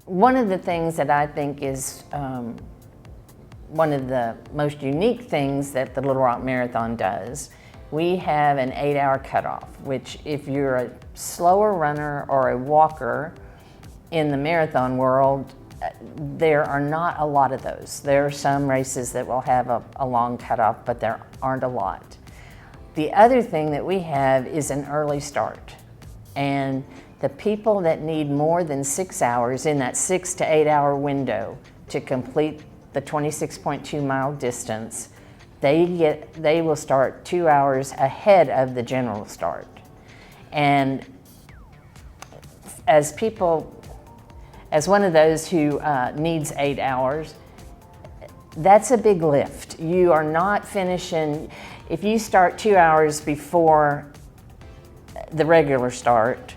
one of the things that I think is one of the most unique things that the Little Rock Marathon does, we have an 8-hour cutoff, which if you're a slower runner or a walker in the marathon world, there are not a lot of those. There are some races that will have a long cutoff, but there aren't a lot. The other thing that we have is an early start. And the people that need more than 6 hours in that 6 to 8 hour window to complete the 26.2 mile distance, they will start 2 hours ahead of the general start. And as one of those who needs 8 hours, that's a big lift. You are not finishing, if you start 2 hours before the regular start,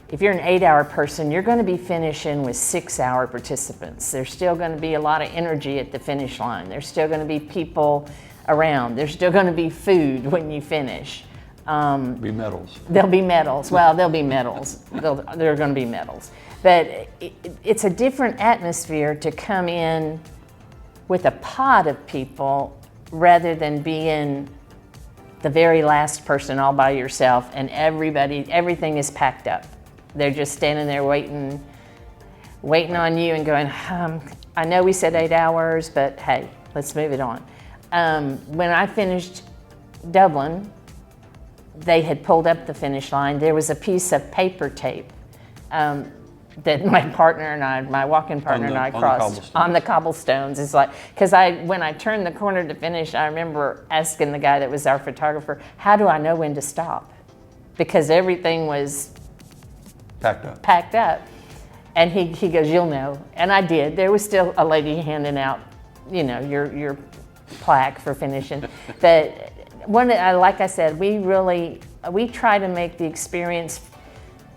if you're an 8-hour person, you're going to be finishing with 6-hour participants. There's still going to be a lot of energy at the finish line. There's still going to be people around. There's still going to be food when you finish. Be medals. There'll be medals. Well, there'll be medals. There are going to be medals. But it's a different atmosphere to come in with a pod of people rather than being the very last person all by yourself and everything is packed up. They're just standing there waiting on you and going, I know we said 8 hours, but hey, let's move it on. When I finished Dublin, they had pulled up the finish line. There was a piece of paper tape that my partner and I, my walking partner and I crossed on the cobblestones. It's like, because when I turned the corner to finish, I remember asking the guy that was our photographer, how do I know when to stop? Because everything was packed up. And he goes, you'll know. And I did. There was still a lady handing out, your plaque for finishing. But like I said, we try to make the experience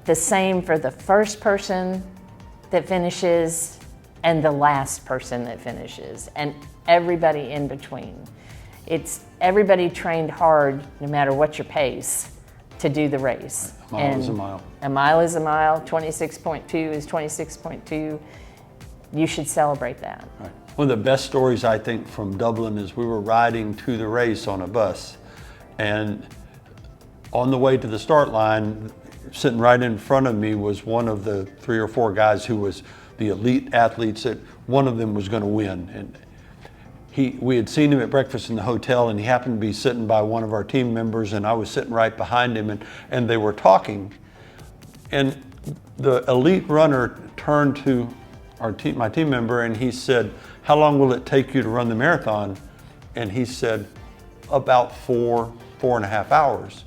the same for the first person that finishes and the last person that finishes and everybody in between. It's everybody trained hard, no matter what your pace, to do the race. A mile is a mile. A mile is a mile, 26.2 is 26.2. You should celebrate that. Right. One of the best stories, I think, from Dublin is we were riding to the race on a bus, and on the way to the start line, sitting right in front of me was one of the 3 or 4 guys who was the elite athletes that one of them was going to win. And we had seen him at breakfast in the hotel, and he happened to be sitting by one of our team members, and I was sitting right behind him, and they were talking. And the elite runner turned to my team member, and he said, how long will it take you to run the marathon? And he said, about 4.5 hours.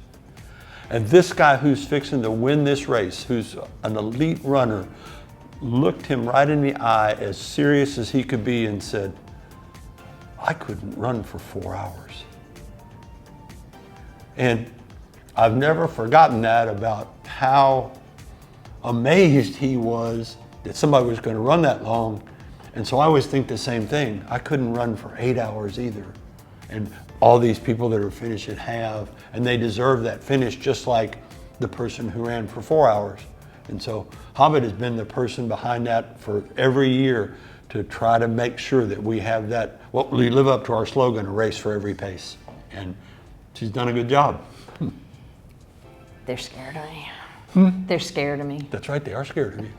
And this guy who's fixing to win this race, who's an elite runner, looked him right in the eye, as serious as he could be, and said, I couldn't run for 4 hours. And I've never forgotten that, about how amazed he was that somebody was going to run that long. And so I always think the same thing. I couldn't run for 8 hours either. And all these people that are finishing have, and they deserve that finish just like the person who ran for 4 hours. And so Hobbit has been the person behind that for every year to try to make sure that we have that, we live up to our slogan, a race for every pace. And she's done a good job. They're scared of me. They're scared of me. That's right, they are scared of you.